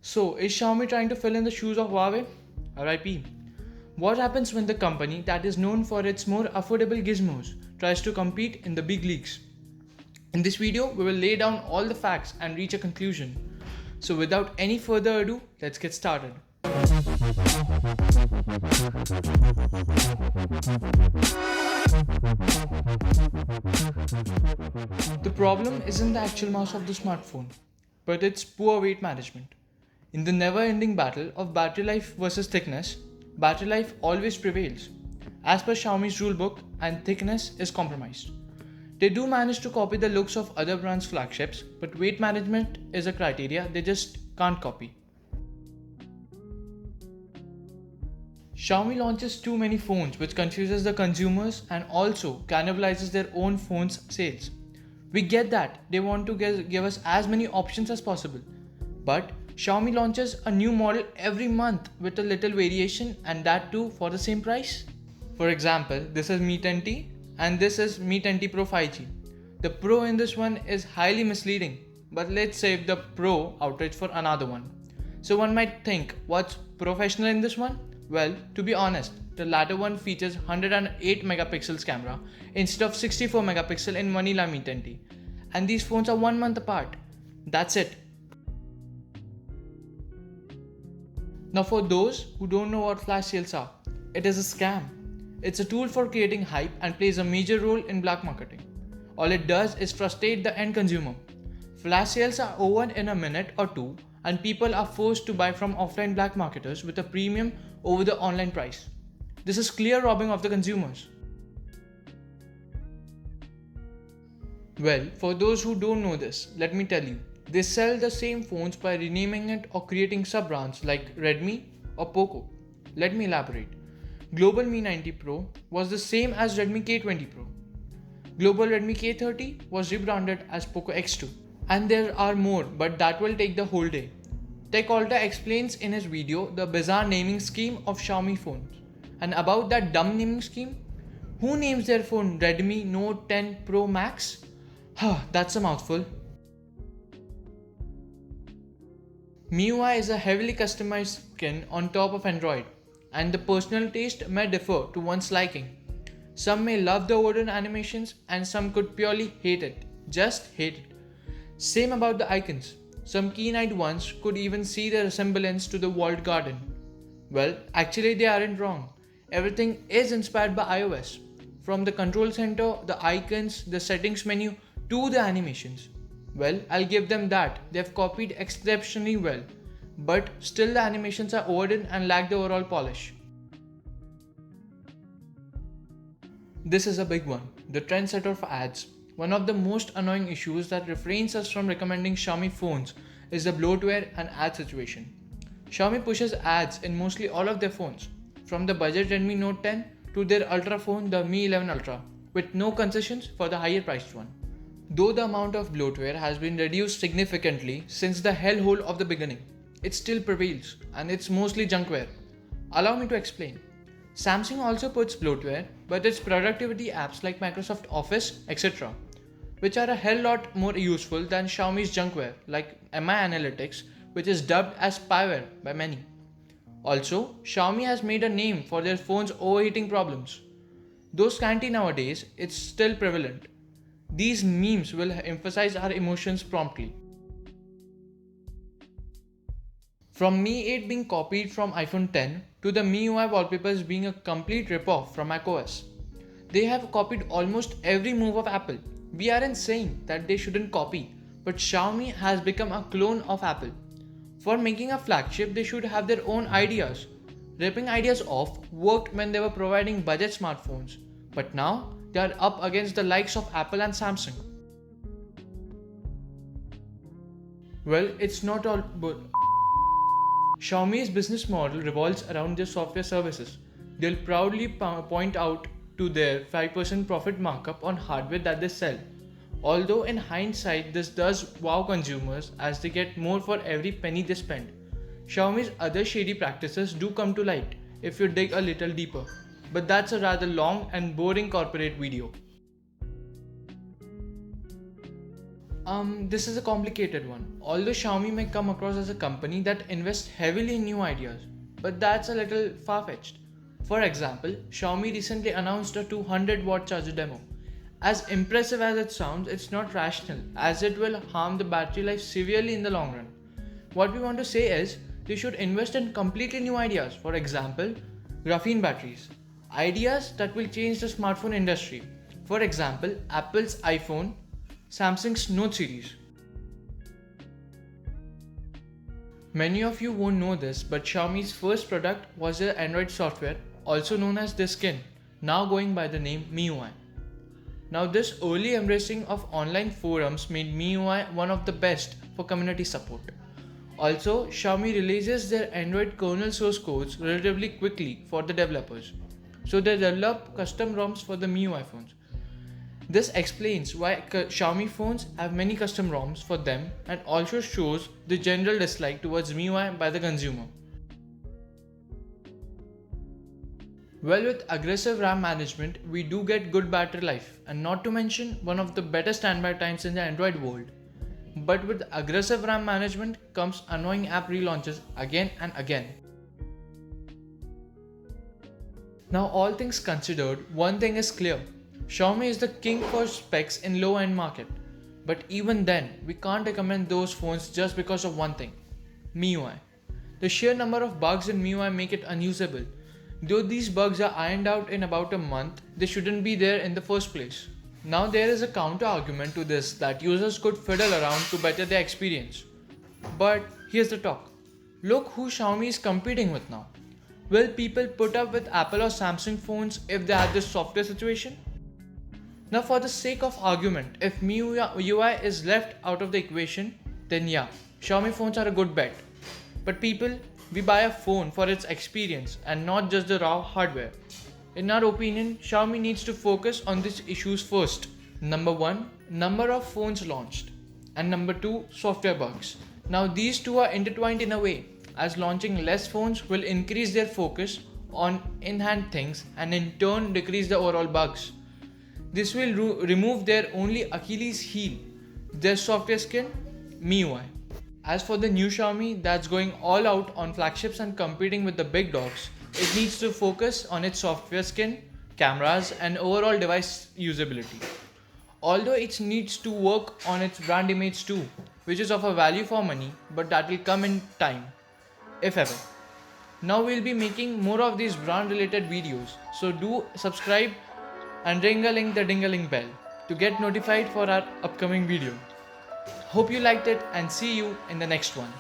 So, is Xiaomi trying to fill in the shoes of Huawei? RIP. What happens when the company that is known for its more affordable gizmos tries to compete in the big leagues? In this video, we will lay down all the facts and reach a conclusion. So, without any further ado, let's get started. The problem isn't the actual mass of the smartphone, but its poor weight management. In the never ending battle of battery life versus thickness, battery life always prevails. As per Xiaomi's rulebook, and thickness is compromised. They do manage to copy the looks of other brands' flagships, but weight management is a criteria they just can't copy. Xiaomi launches too many phones, which confuses the consumers and also cannibalizes their own phones' sales. We get that they want to give us as many options as possible, but Xiaomi launches a new model every month with a little variation, and that too for the same price. For example, this is Mi 10T and this is Mi 10T Pro 5G. The Pro in this one is highly misleading, but let's save the Pro outrage for another one. So one might think, what's professional in this one? Well, to be honest, the latter one features 108 megapixels camera instead of 64 megapixel in vanilla Mi 10T, and these phones are 1 month apart. That's it. Now for those who don't know what flash sales are, it is a scam. It's a tool for creating hype and plays a major role in black marketing. All it does is frustrate the end consumer. Flash sales are over in a minute or two, and people are forced to buy from offline black marketers with a premium over the online price. This is clear robbing of the consumers. Well, for those who don't know this, let me tell you. They sell the same phones by renaming it or creating sub-brands like Redmi or Poco. Let me elaborate. Global Mi 90 Pro was the same as Redmi K20 Pro. Global Redmi K30 was rebranded as Poco X2. And there are more, but that will take the whole day. TechAlta explains in his video the bizarre naming scheme of Xiaomi phones. And about that dumb naming scheme, who names their phone Redmi Note 10 Pro Max? That's a mouthful. MIUI is a heavily customized skin on top of Android, and the personal taste may differ to one's liking. Some may love the overdone animations and some could purely hate it, just hate it. Same about the icons. Some keen-eyed ones could even see the resemblance to the walled garden. Well, actually they aren't wrong. Everything is inspired by iOS. From the control center, the icons, the settings menu to the animations. Well, I'll give them that. They've copied exceptionally well. But still the animations are overdone and lack the overall polish. This is a big one. The trendsetter for ads. One of the most annoying issues that refrains us from recommending Xiaomi phones is the bloatware and ad situation. Xiaomi pushes ads in mostly all of their phones, from the budget Redmi Note 10 to their ultra phone, the Mi 11 Ultra, with no concessions for the higher priced one. Though the amount of bloatware has been reduced significantly since the hellhole of the beginning, it still prevails, and it's mostly junkware. Allow me to explain. Samsung also puts bloatware, but its productivity apps like Microsoft Office, etc., which are a hell lot more useful than Xiaomi's junkware like MI Analytics, which is dubbed as spyware by many. Also, Xiaomi has made a name for their phone's overheating problems. Though scanty nowadays, it's still prevalent. These memes will emphasize our emotions promptly. From Mi 8 being copied from iPhone 10 to the MIUI wallpapers being a complete ripoff from macOS. They have copied almost every move of Apple. We aren't saying that they shouldn't copy, but Xiaomi has become a clone of Apple. For making a flagship, they should have their own ideas. Ripping ideas off worked when they were providing budget smartphones, but now they are up against the likes of Apple and Samsung. Well, it's not all but Xiaomi's business model revolves around their software services. They'll proudly point out to their 5% profit markup on hardware that they sell. Although in hindsight this does wow consumers as they get more for every penny they spend. Xiaomi's other shady practices do come to light if you dig a little deeper, but that's a rather long and boring corporate video. This is a complicated one. Although Xiaomi may come across as a company that invests heavily in new ideas, but that's a little far-fetched. For example, Xiaomi recently announced a 200-watt charger demo. As impressive as it sounds, it's not rational, as it will harm the battery life severely in the long run. What we want to say is, they should invest in completely new ideas. For example, graphene batteries. Ideas that will change the smartphone industry. For example, Apple's iPhone, Samsung's Note series. Many of you won't know this, but Xiaomi's first product was their Android software, also known as their skin, now going by the name MIUI. Now, this early embracing of online forums made MIUI one of the best for community support. Also, Xiaomi releases their Android kernel source codes relatively quickly for the developers, so they develop custom ROMs for the MIUI phones. This explains why Xiaomi phones have many custom ROMs for them and also shows the general dislike towards MIUI by the consumer. Well, with aggressive RAM management, we do get good battery life and not to mention one of the better standby times in the Android world. But with aggressive RAM management comes annoying app relaunches again and again. Now, all things considered, one thing is clear. Xiaomi is the king for specs in low-end market. But even then, we can't recommend those phones just because of one thing: MIUI. The sheer number of bugs in MIUI make it unusable. Though these bugs are ironed out in about a month, they shouldn't be there in the first place. Now there is a counter argument to this that users could fiddle around to better their experience. But here's the talk. Look who Xiaomi is competing with now. Will people put up with Apple or Samsung phones if they had this software situation? Now, for the sake of argument, if MIUI is left out of the equation, then yeah, Xiaomi phones are a good bet. But people, we buy a phone for its experience and not just the raw hardware. In our opinion, Xiaomi needs to focus on these issues first. Number 1, number of phones launched. And number 2, software bugs. Now these two are intertwined in a way, as launching less phones will increase their focus on in-hand things and in turn decrease the overall bugs. This will remove their only Achilles heel, their software skin, MIUI. As for the new Xiaomi that's going all out on flagships and competing with the big dogs, it needs to focus on its software skin, cameras and overall device usability. Although it needs to work on its brand image too, which is of a value for money, but that will come in time, if ever. Now we'll be making more of these brand related videos, so do subscribe and ring-a-ling the ding-a-ling bell to get notified for our upcoming video. Hope you liked it and see you in the next one.